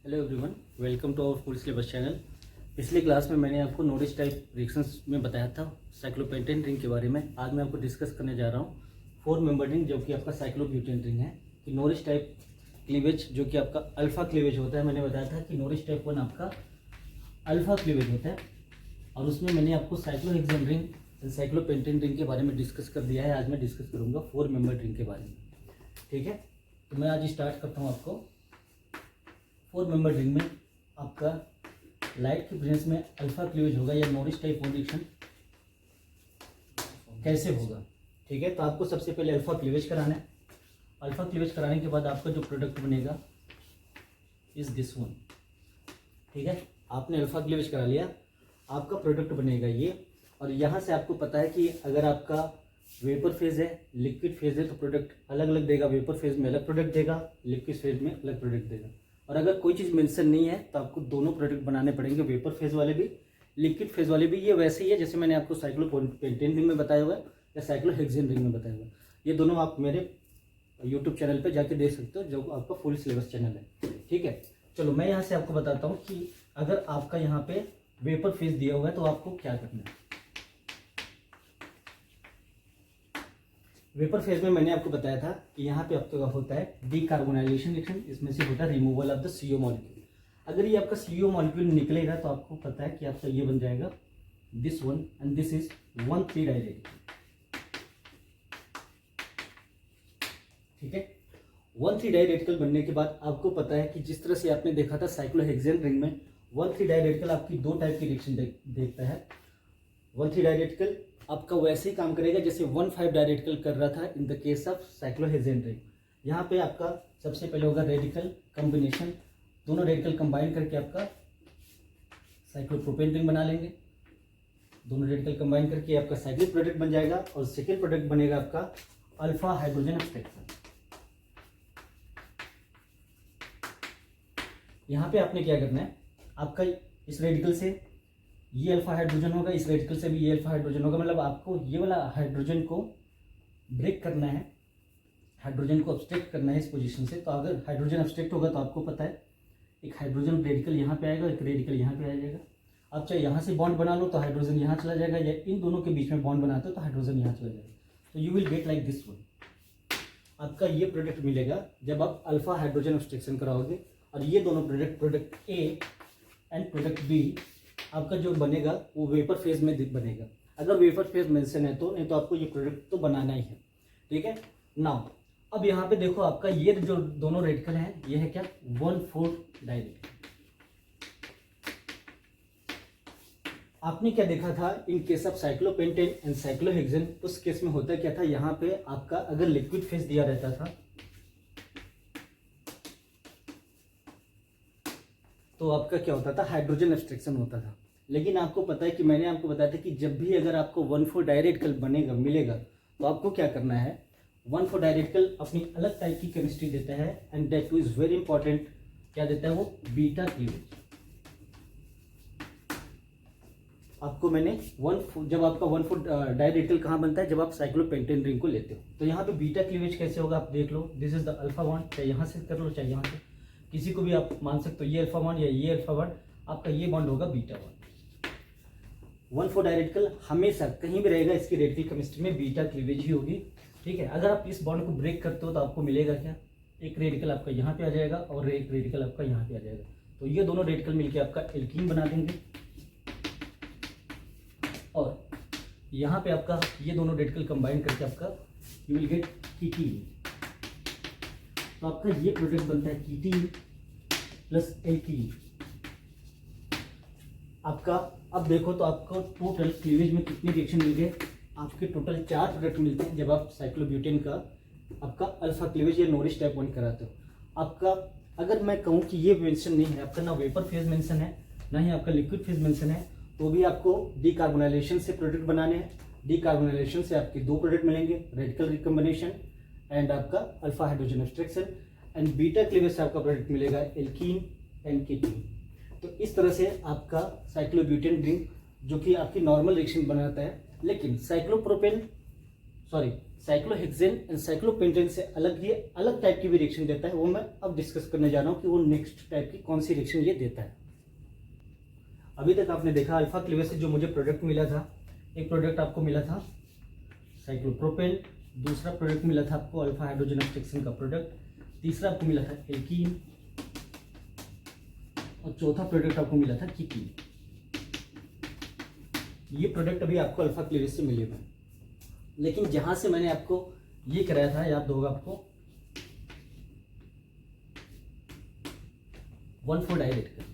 Hello everyone, welcome to our full syllabus channel. पिछले class में मैंने आपको नॉरिश टाइप रिएक्शंस में बताया था साइक्लोपेंटेन रिंग के बारे में। आज मैं आपको डिस्कस करने जा रहा हूँ 4 मेंबर रिंग जो कि आपका साइक्लोब्यूटेन रिंग है। कि नॉरिश टाइप क्लीवेज जो कि आपका अल्फा क्लीवेज होता है, मैंने बताया था कि नॉरिश टाइप 1 आपका अल्फा क्लीवेज होता है और उसमें मैंने आपको cyclohexane ring and cyclopentane ring के बारे में डिस्कस कर दिया है। आज मैं डिस्कस करूँगा 4 मेंबर रिंग के बारे में। ठीक है, तो मैं आज स्टार्ट करता हूँ आपको 4 मेंबर रिंग में आपका लाइट की प्रेजेंस में अल्फा क्लीवेज होगा या नॉरिश टाइप रिएक्शन कैसे होगा। ठीक है, तो आपको सबसे पहले अल्फा क्लीवेज कराना है। अल्फा क्लीवेज कराने के बाद आपका जो प्रोडक्ट बनेगा इज दिस वन। ठीक है, आपने अल्फा क्लीवेज करा लिया, आपका प्रोडक्ट बनेगा ये। और यहाँ से आपको पता है कि अगर आपका वेपर फेज है, लिक्विड फेज है, तो प्रोडक्ट अलग अलग देगा। वेपर फेज में अलग प्रोडक्ट देगा, लिक्विड फेज में अलग प्रोडक्ट देगा। और अगर कोई चीज़ मेंशन नहीं है तो आपको दोनों प्रोडक्ट बनाने पड़ेंगे, वेपर फेज वाले भी, लिक्विड फेज वाले भी। ये वैसे ही है जैसे मैंने आपको साइक्लोपेंटेन रिंग में बताया हुआ है या साइक्लोहेक्सेन रिंग में बताया हुआ है। ये दोनों आप मेरे यूट्यूब चैनल पे जाके देख सकते हो, जो आपका फुल सिलेबस चैनल है। ठीक है, चलो मैं यहाँ से आपको बताता हूँ कि अगर आपका यहाँ पे वेपर फेज दिया हुआ है तो आपको क्या करना है। वेपर फेज में मैंने आपको बताया था कि यहाँ पे आपका होता है डीकार्बोनाइलेशन रिएक्शन, इसमें से होता है removal of the CO molecule. अगर ये आपका CO मॉलिक्यूल निकलेगा तो आपको पता है कि आपका ये बन जाएगा this one and this is 1,3 direct. ठीक है, 1,3 डाइरेक्टिकल बनने के बाद आपको पता है कि जिस तरह से आपने देखा था साइक्लोहेक्सेन रिंग में 1,3 डाइरेक्टिकल आपकी दो टाइप की रिएक्शन देखता है। 1,3 डाइरेक्टिकल आपका वैसे ही काम करेगा जैसे 1,5 डायरेक्टिकल कर रहा था in the case of cyclohexane ring. यहाँ पे आपका सबसे पहले होगा रेडिकल कॉम्बिनेशन, दोनों रेडिकल कंबाइन करके आपका साइक्लोप्रोपेन रिंग बना लेंगे। दोनों रेडिकल कंबाइन करके आपका साइक्लिक प्रोडक्ट बन जाएगा और सेकेंड प्रोडक्ट बनेगा आपका अल्फा हाइड्रोजन एब्स्ट्रैक्शन। यहाँ पे आपने क्या करना है, आपका इस रेडिकल से ये अल्फा हाइड्रोजन होगा, इस रेडिकल से भी ये अल्फा हाइड्रोजन होगा। मतलब आपको ये वाला हाइड्रोजन को ब्रेक करना है, हाइड्रोजन को अब्स्ट्रैक्ट करना है इस पोजीशन से। तो अगर हाइड्रोजन अब्स्ट्रैक्ट होगा तो आपको पता है एक हाइड्रोजन रेडिकल यहाँ पे आएगा, एक रेडिकल यहाँ पे आ जाएगा। आप चाहे यहाँ से बॉन्ड बना लो तो हाइड्रोजन यहाँ चला जाएगा, या इन दोनों के बीच में बॉन्ड बनाते हो तो हाइड्रोजन यहाँ चला जाएगा। तो you will get like this one. आपका ये प्रोडक्ट मिलेगा जब आप अल्फा हाइड्रोजन अब्स्ट्रैक्शन कराओगे। और ये दोनों product A and product B आपका जो बनेगा वो वेपर फेज में बनेगा। अगर वेपर फेज मेंशन है तो, नहीं तो आपको ये प्रोडक्ट तो बनाना ही है। ठीक है, नाउ अब यहाँ पे देखो आपका ये जो दोनों रेडिकल हैं ये है क्या 1,4 डायरेक्ट। आपने क्या देखा था in case of cyclopentane and cyclohexane, उस केस में होता क्या था, यहाँ पे आपका अगर लिक्विड फेज दिया रहता था तो आपका क्या होता था, हाइड्रोजन एब्स्ट्रैक्शन होता था। लेकिन आपको पता है कि मैंने आपको बताया था कि जब भी अगर आपको 1,4 डायरेक्टिकल मिलेगा तो आपको क्या करना है, 1,4 डायरेक्टिकल अपनी अलग टाइप की केमिस्ट्री देता है and that two is very important. क्या देता है वो, बीटा क्लीवेज। आपको मैंने जब आपका 1,4 डायरेक्टिकल कहाँ बनता है, जब आप साइक्लोपेंटेन रिंग को लेते हो। तो यहाँ पे बीटा क्लीवेज कैसे होगा आप देख लो। This is the alpha bond, चाहे यहाँ से कर लो चाहे यहाँ से, किसी को भी आप मान सकते हो। ये अल्फा बॉन्ड या ये अल्फा बॉन्ड, आपका ये बॉन्ड होगा बीटा बॉन्ड। 1,4 डायरेक्टिकल हमेशा कहीं भी रहेगा, इसकी रेडिकल केमिस्ट्री में बीटा क्लीवेज ही होगी। ठीक है, अगर आप इस बॉन्ड को ब्रेक करते हो तो आपको मिलेगा क्या, एक रेडिकल आपका यहाँ पे आ जाएगा और एक रेडिकल आपका यहाँ पे आ जाएगा। तो ये दोनों रेडिकल मिलके आपका एल्कीन बना देंगे और यहाँ पे आपका ये दोनों रेडिकल कंबाइन करके आपका यू विल गेट कीटीन। तो आपका ये प्रोडक्ट बनता है कीटीन प्लस एल्कीन आपका। अब देखो तो आपको टोटल क्लीवेज में कितने रिएक्शन मिल गए, आपके टोटल 4 प्रोडक्ट मिलते हैं जब आप साइक्लोब्यूटेन का आपका अल्फा क्लीवेज या नॉरिश टाइप 1 कराते हो। आपका अगर मैं कहूँ कि ये मेंशन नहीं है, आपका ना वेपर फेज मेंशन है ना ही आपका लिक्विड फेज मेंशन है, तो भी आपको डीकार्बोनाइलेशन से प्रोडक्ट बनाने हैं। डीकार्बोनाइलेशन से आपके 2 प्रोडक्ट मिलेंगे, रेडिकल रिकम्बिनेशन एंड आपका alpha hydrogen abstraction. And beta cleavage से आपका प्रोडक्ट मिलेगा एल्कीन एंड कीटीन। तो इस तरह से आपका साइक्लोब्यूटेन रिंग जो कि आपकी नॉर्मल रिएक्शन बनाता है। लेकिन साइक्लोहेक्सेन एंड साइक्लोपेंटेन से अलग ये अलग टाइप की भी रिएक्शन देता है, वो मैं अब डिस्कस करने जा रहा हूँ कि वो नेक्स्ट टाइप की कौन सी रिएक्शन ये देता है। अभी तक आपने देखा अल्फा क्लीवेज से जो मुझे प्रोडक्ट मिला था, एक प्रोडक्ट आपको मिला था साइक्लोप्रोपेन, दूसरा प्रोडक्ट मिला था आपको अल्फा हाइड्रोजन एब्स्ट्रैक्शन का प्रोडक्ट, तीसरा आपको मिला था एल्कीन और चौथा प्रोडक्ट आपको मिला था कीकीन। ये प्रोडक्ट अभी आपको अल्फा क्लीवेज से मिले हुए, लेकिन जहां से मैंने आपको ये कराया था याद होगा आपको 1,4 डायरेक्ट।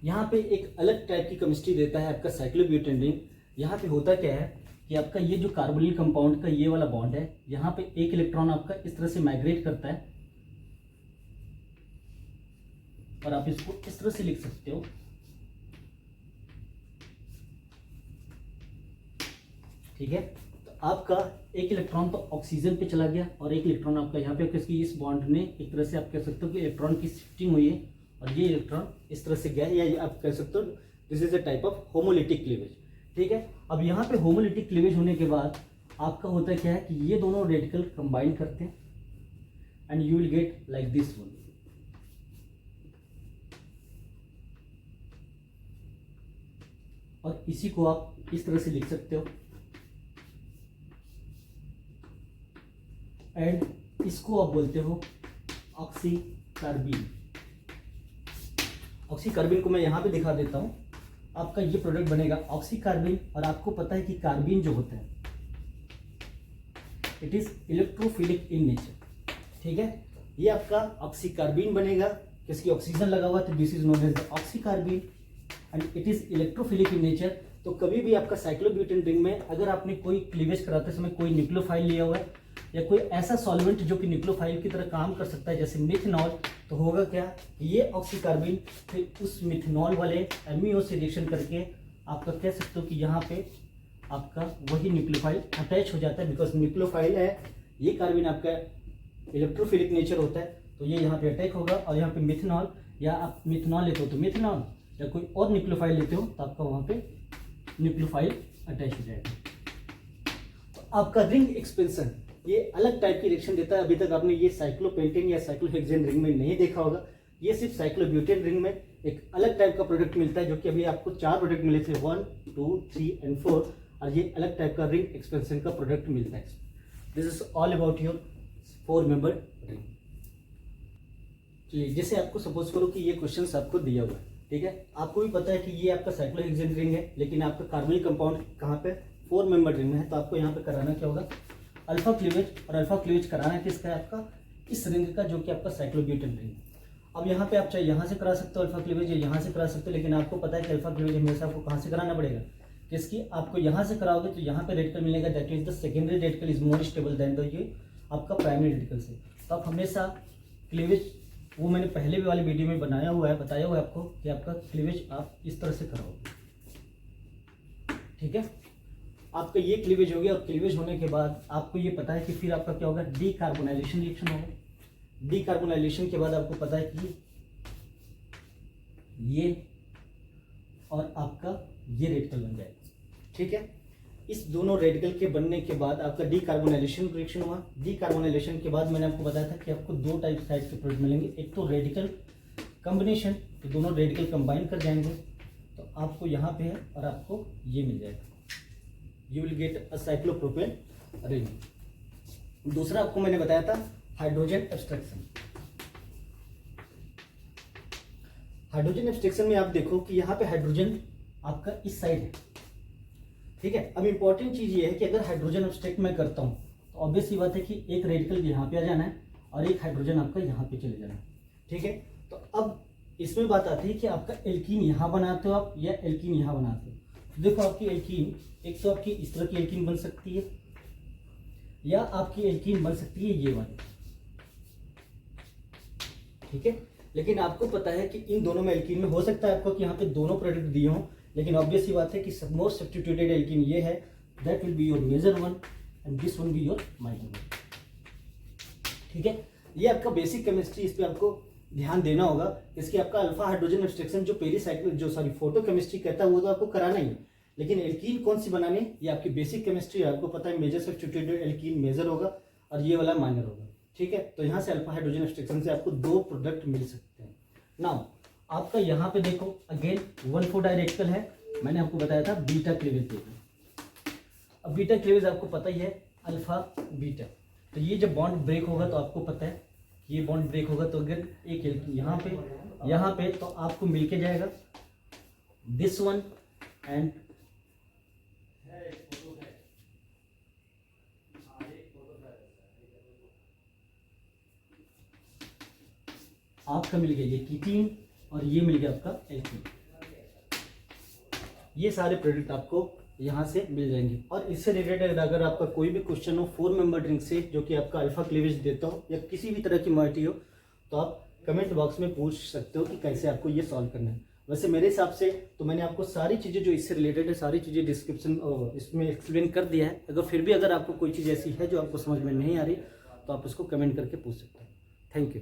यहाँ पे एक अलग टाइप की केमिस्ट्री देता है आपका साइक्लोब्यूटेन रिंग। यहाँ पे होता क्या है कि आपका ये जो कार्बोनिल कंपाउंड का ये वाला बॉन्ड है, यहाँ पे एक इलेक्ट्रॉन आपका इस तरह से माइग्रेट करता है और आप इसको इस तरह से लिख सकते हो, ठीक है। तो आपका एक इलेक्ट्रॉन तो ऑक्सीजन पे चला गया और एक इलेक्ट्रॉन आपका यहाँ पे किसकी इस बॉन्ड ने एक तरह से आप कह सकते हो कि इलेक्ट्रॉन की शिफ्टिंग हुई है और ये इलेक्ट्रॉन इस तरह से गया, या आप कह सकते हो this is a type of homolytic cleavage, ठीक है। अब यहाँ पे होमोलिटिक क्लीवेज होने के बाद आपका होता क्या है कि ये दोनों रेडिकल कंबाइन करते हैं and you will get like this one. और इसी को आप इस तरह से लिख सकते हो एंड इसको आप बोलते हो ऑक्सीकार्बीन। ऑक्सीकार्बीन को मैं यहाँ पे दिखा देता हूँ। आपका ये प्रोडक्ट बनेगा ऑक्सीकार्बीन, और आपको पता है कि कार्बीन जो होता है it is electrophilic in nature, ठीक है। ये आपका ऑक्सीकार्बीन बनेगा, किसकी ऑक्सीजन लगा हुआ तो this is known as oxycarbene and it is electrophilic in nature. तो कभी भी आपका साइक्लोब्यूटेन रिंग में अगर आपने कोई क्लीवेज कराते समय कोई न्यूक्लियोफाइल लिया हुआ है या कोई ऐसा सॉल्वेंट जो कि न्यूक्लियोफाइल की तरह काम कर सकता है जैसे मिथेनॉल, तो होगा क्या, ये ऑक्सीकार्बीन फिर उस मिथेनॉल वाले एमईओ से रिएक्शन करके आपका कह सकते हो कि यहाँ पे आपका वही न्यूक्लियोफाइल अटैच हो जाता है, बिकॉज न्यूक्लियोफाइल है ये कार्बन आपका इलेक्ट्रोफिलिक नेचर होता है, तो ये यहाँ पे अटैक होगा और यहाँ पे मिथेनॉल, या आप मिथेनॉल लेते हो तो मिथेनॉल, या कोई और न्यूक्लियोफाइल लेते हो तो आपका वहाँ पे न्यूक्लियोफाइल अटैच हो जाएगा। तो आपका रिंग एक्सपेंशन ये अलग टाइप की रिएक्शन देता है। अभी तक आपने ये साइक्लोपेंटेन या साइक्लोहेक्सेन रिंग में नहीं देखा होगा, ये सिर्फ साइक्लोब्यूटेन रिंग में एक अलग टाइप का प्रोडक्ट मिलता है, जो कि अभी आपको 4 प्रोडक्ट मिले थे 1, 2, 3 एंड 4, और ये अलग टाइप का रिंग एक्सपेंशन का प्रोडक्ट मिलता है। This is all about your 4 member ring. चलिए, जैसे आपको सपोज करो कि ये क्वेश्चन आपको दिया हुआ है, ठीक है, आपको भी पता है कि ये आपका साइक्लोहेक्सेन रिंग है, लेकिन आपका कार्बोनिल कंपाउंड कहाँ पे 4 मेंबर रिंग में है, तो आपको यहाँ पे कराना क्या होगा, अल्फा क्लीवेज। और अल्फा क्लीवेज कराना किसका है, आपका इस रिंग का, जो कि आपका साइक्लोब्यूटेन रिंग। अब यहाँ पे आप चाहे यहाँ से करा सकते हो अल्फा क्लीवेज या यहाँ से करा सकते हो, लेकिन आपको पता है कि अल्फा क्लीवेज हमेशा आपको कहाँ से कराना पड़ेगा, किसकी, आपको यहाँ से कराओगे तो यहाँ पे रेडिकल मिलेगा, that is the secondary radical is more stable then the ये आपका प्राइमरी रेडिकल से। तो आप हमेशा क्लीवेज, वो मैंने पहले भी वाले वीडियो में बनाया हुआ है, बताया हुआ है आपको कि आपका क्लीवेज आप इस तरह से कराओगे, ठीक है। आपका ये क्लीवेज हो गया, और क्लीवेज होने के बाद आपको ये पता है कि फिर आपका क्या होगा, डीकार्बोनाइलेशन रिएक्शन होगा। डीकार्बोनाइलेशन के बाद आपको पता है कि ये और आपका ये रेडिकल बन जाएगा, ठीक है। इस दोनों रेडिकल के बनने के बाद आपका डीकार्बोनाइलेशन रिएक्शन हुआ। डीकार्बोनाइलेशन के बाद मैंने आपको बताया था कि आपको 2 टाइप के प्रोडक्ट मिलेंगे, एक तो रेडिकल कॉम्बिनेशन, तो दोनों रेडिकल कंबाइन कर जाएंगे, तो आपको यहाँ पे है और आपको ये मिल जाएगा, you will get a cyclopropane ring। दूसरा आपको मैंने बताया था हाइड्रोजन एब्स्ट्रैक्शन। हाइड्रोजन एब्स्ट्रैक्शन में आप देखो कि यहाँ पे हाइड्रोजन आपका इस साइड है, ठीक है। अब इंपॉर्टेंट चीज ये है कि अगर हाइड्रोजन एब्स्ट्रैक्ट मैं करता हूँ तो ऑब्वियस सी बात है कि एक रेडिकल यहाँ पे आ जाना है और एक हाइड्रोजन आपका यहाँ पे चले जाना है, ठीक है। तो अब इसमें बात आती है कि आपका एल्कीन यहाँ बनाते हो आप या एल्कीन यहाँ बनाते हो। तो देखो, आपकी एल्कीन एक तो आपकी इस तरह की एल्कीन बन सकती है, या आपकी एल्कीन बन सकती है ये वाली, ठीक है। लेकिन आपको पता है कि इन दोनों में एल्कीन में हो सकता है आपको कि यहाँ पे दोनों प्रोडक्ट दिए हों, लेकिन ऑब्वियस ही बात है कि मोस्ट सब्स्टिट्यूटेड एल्कीन ये है, that will be your major one and this one be your minor one, ठीक है। ये आपका बेसिक केमिस्ट्री, इस पे आपको ध्यान देना होगा। इसकी आपका अल्फा हाइड्रोजन एब्स्ट्रैक्शन जो पेरीसाइक्लिक जो फोटो केमिस्ट्री कहता है वो तो आपको कराना ही है, लेकिन एल्कीन कौन सी बनानी है, ये आपकी बेसिक केमिस्ट्री है, आपको पता है मेजर सब्स्टिट्यूटेड एल्कीन मेजर होगा और ये वाला माइनर होगा, ठीक है। तो यहाँ से अल्फा हाइड्रोजन एब्स्ट्रैक्शन से आपको 2 प्रोडक्ट मिल सकते हैं। नाउ आपका यहाँ पे देखो अगेन 1,4 डायरेक्टल है, मैंने आपको बताया था बीटा क्लीवेज देखो। अब बीटा क्लीवेज आपको पता ही है अल्फा बीटा, तो ये जब बॉन्ड ब्रेक होगा तो आपको पता है ये बॉन्ड ब्रेक होगा तो अगर एक यहाँ पे तो आपको मिलके जाएगा दिस वन एंड आपका मिल गया ये कीटीन और ये मिल गया आपका एल्कीन। ये सारे प्रोडक्ट आपको यहाँ से मिल जाएंगे। और इससे रिलेटेड अगर आपका कोई भी क्वेश्चन हो 4 मेंबर ड्रिंक से जो कि आपका अल्फा क्लीवेज देता हो या किसी भी तरह की मॉइटी हो तो आप कमेंट बॉक्स में पूछ सकते हो कि कैसे आपको ये सॉल्व करना है। वैसे मेरे हिसाब से तो मैंने आपको सारी चीज़ें जो इससे रिलेटेड है सारी चीज़ें डिस्क्रिप्शन इसमें एक्सप्लेन कर दिया है। अगर फिर भी अगर आपको कोई चीज़ ऐसी है जो आपको समझ में नहीं आ रही तो आप उसको कमेंट करके पूछ सकते हो। Thank you.